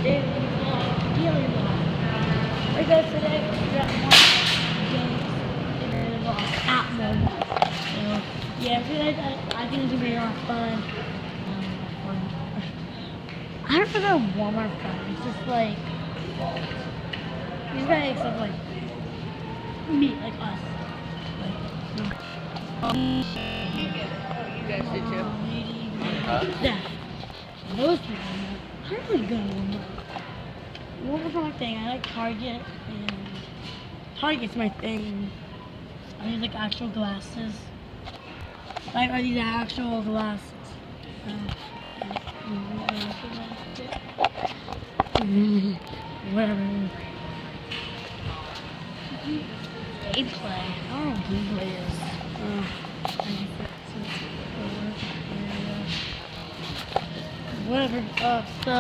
daily vlog, daily vlog. Like I said, I got more games in the vlog at mobile. So yeah, I think it's gonna be a lot of fun. I don't know what more fun. It's just like these guys stuff like me, like us. Like, You guys did too. yeah. Those people, I'm really good at them. What was my thing? I like Target, and Target's my thing. Are these like actual glasses? Like, are these actual glasses? Whatever. Gameplay. I don't know what gameplay is. Whatever. So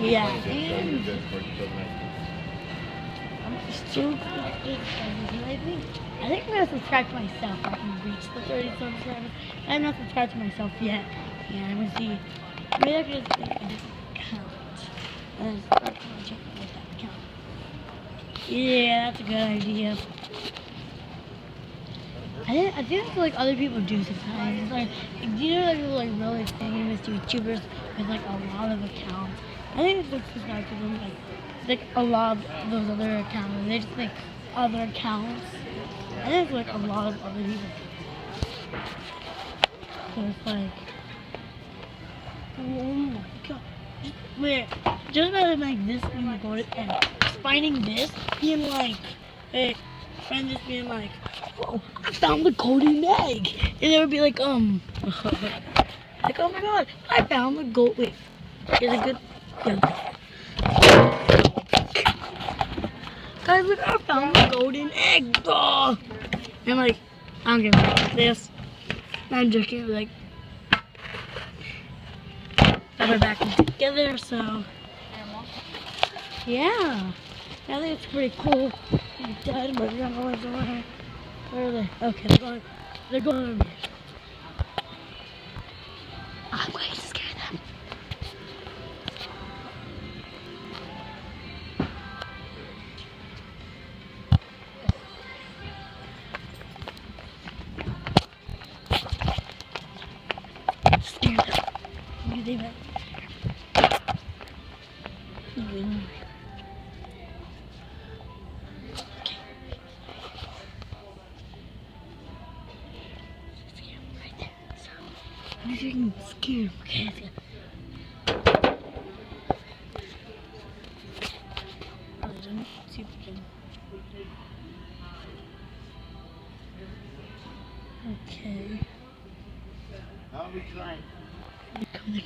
yeah. And I'm still I think I'm gonna subscribe to myself. I can reach the 30 subscribers. I'm not subscribed to myself yet. Yeah, I'm gonna see. Maybe I could just make a different account and start my channel with that account. Yeah, that's a good idea. I think that's what like other people do sometimes. It's like do you know like people like really famous YouTubers with like a lot of accounts? I think it's like subscribe to them like a lot of those other accounts. And they just make other accounts. I think it's like a lot of other people. So it's like, oh my god. Just imagine like this being like and finding this being like, hey, find this being like, oh, I found the golden egg. And it would be like, like, oh my god, I found the gold. Wait, is it good? Yeah. Guys, look, I found the golden egg. Oh. And like, I don't give a fuck this. I'm joking, like, we're back together, so yeah. I think it's pretty cool. Dad, but you're not always around. Where are they? Okay, they're going over here. I'm going to scare them. Scare them. What do they want? I'm freaking scared. Okay, let's go. See if we can. Okay. I'll be trying. They come.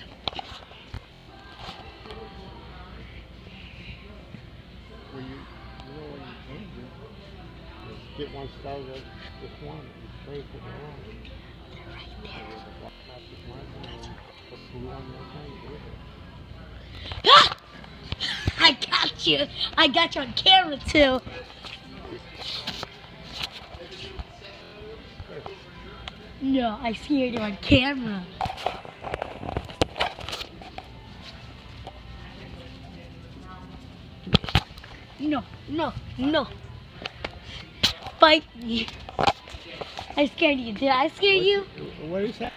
Well, you know what you can do is get one started this one and pray for the one. They're right there. Ah! I got you. I got you on camera too. No, I scared you on camera. No. Fight me. I scared you. Did I scare you? What is that?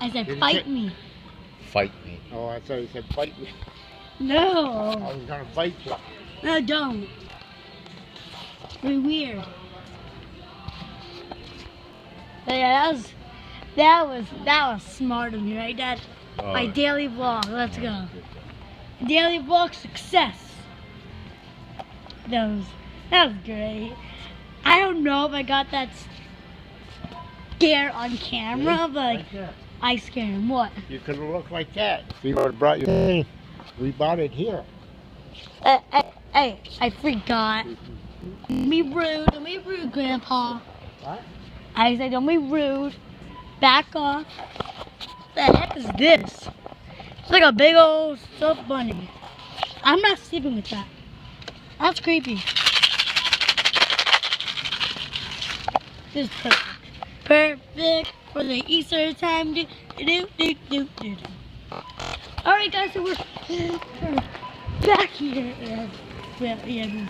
I said Did he fight say- me. Fight me. Oh, I thought you said fight me. No. I was gonna fight you. No, don't. You're weird. But yeah, that was smart of me, right, Dad? My daily vlog. Let's go. Daily vlog success. That was great. I don't know if I got that scare on camera, but Like that. I scared him. What? You could have looked like that. We would have brought you. Hey, we bought it here. Hey, I forgot. Don't be rude, Grandpa. What? I said, don't be rude. Back off. What the heck is this? It's like a big old stuffed bunny. I'm not sleeping with that. That's creepy. This is perfect. Perfect for the Easter time. Alright guys, so we're back here and well yeah,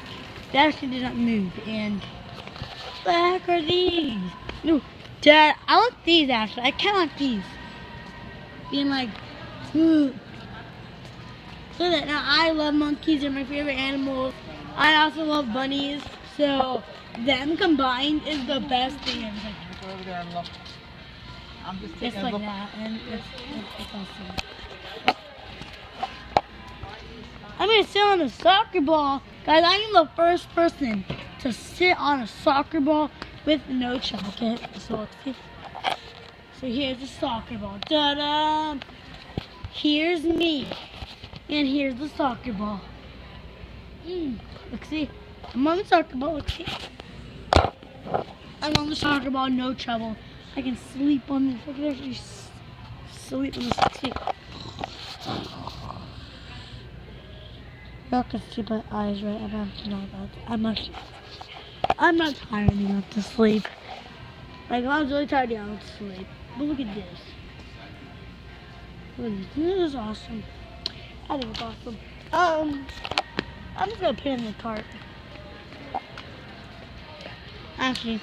they actually did not move and the heck are these? No, Dad, I want these actually. I can't want these. Being like, ooh. So that now I love monkeys, they're my favorite animals. I also love bunnies, so them combined is the best thing ever. Go over there and look. I'm just Just taking a like look. that, and it's awesome. I'm gonna sit on a soccer ball. Guys, I am the first person to sit on a soccer ball with no jacket. So let's see. So here's the soccer ball. Ta-da! Here's me. And here's the soccer ball. Look, see? I'm on the soccer ball. Look, see? I'm on the soccer ball, no trouble. I can sleep on this. I can actually sleep on this. See? Y'all can see my eyes, right? I'm not tired enough to sleep. Like, if I was really tired, yeah, I would sleep. But look at this. Look at this. This is awesome. I think it's awesome. I'm just gonna put it in the cart. Actually,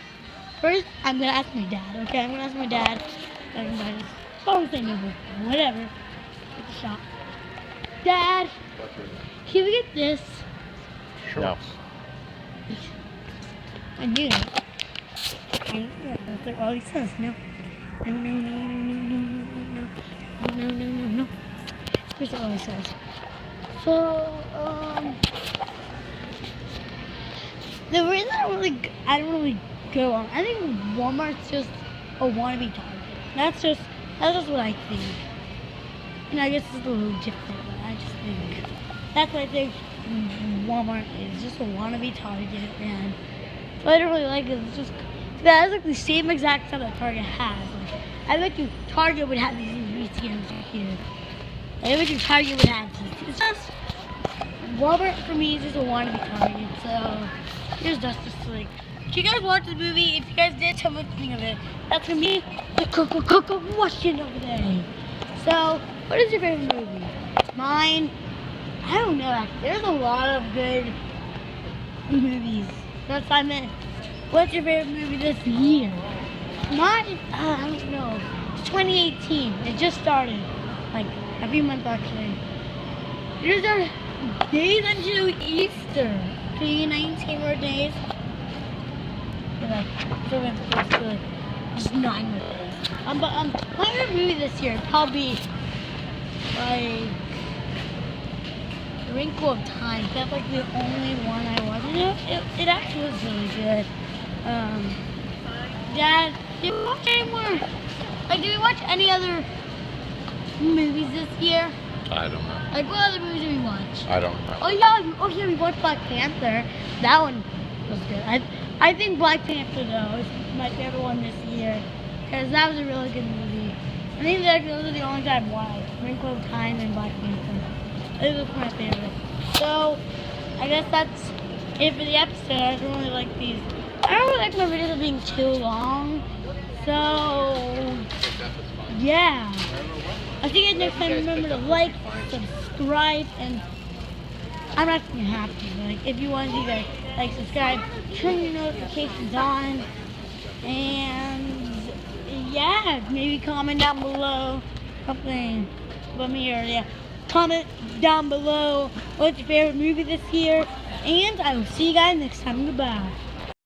first I'm gonna ask my dad. Okay, I'm gonna ask my dad. Probably say no, but whatever. It's a shot. Dad, can we get this? No. I knew that. That's like all he says. No. No, no, no, no, no, no, no, no, no, no, no. That's all he says. So, the reason I don't really go on, I think Walmart's just a wannabe Target. That's just what I think. And I guess it's a little different, but I just think that's what I think Walmart is, just a wannabe Target, and so I don't really like it. It's just that's like the same exact stuff that Target has. Like, I bet you Target would have these ATMs right here. I bet you Target would have these. It's just Walmart for me is just a wannabe Target. So here's Justice League. If you guys watched the movie, if you guys did, tell me what you think of it. That's gonna be the question of the day. So, what is your favorite movie? Mine, I don't know. Actually, there's a lot of good movies. That's what I meant. What's your favorite movie this year? Mine, I don't know. It's 2018. It just started, like a few months actually. There's our days until Easter. 19 more days. Like, just 9 more days. My favorite movie this year probably like A Wrinkle of Time. That's like the only one I watched. It actually was really good. Dad, did we watch any more? Like, did we watch any other movies this year? I don't know. Like, what other movies did we watch? I don't know. Oh yeah, we watched Black Panther. That one was good. I think Black Panther though is my favorite one this year because that was a really good movie. I think that those are the only time I've watched. Wrinkle of Time and Black Panther. Those are my favorite. So I guess that's it for the episode. I don't really like these. I don't really like my videos being too long. So yeah. I'll see you guys next time. Remember to like, subscribe, and I'm not gonna have to. Like, if you want to, guys, like, subscribe, turn your notifications on, and yeah, maybe comment down below something. Let me hear. Yeah, comment down below what's your favorite movie this year, and I will see you guys next time. Goodbye.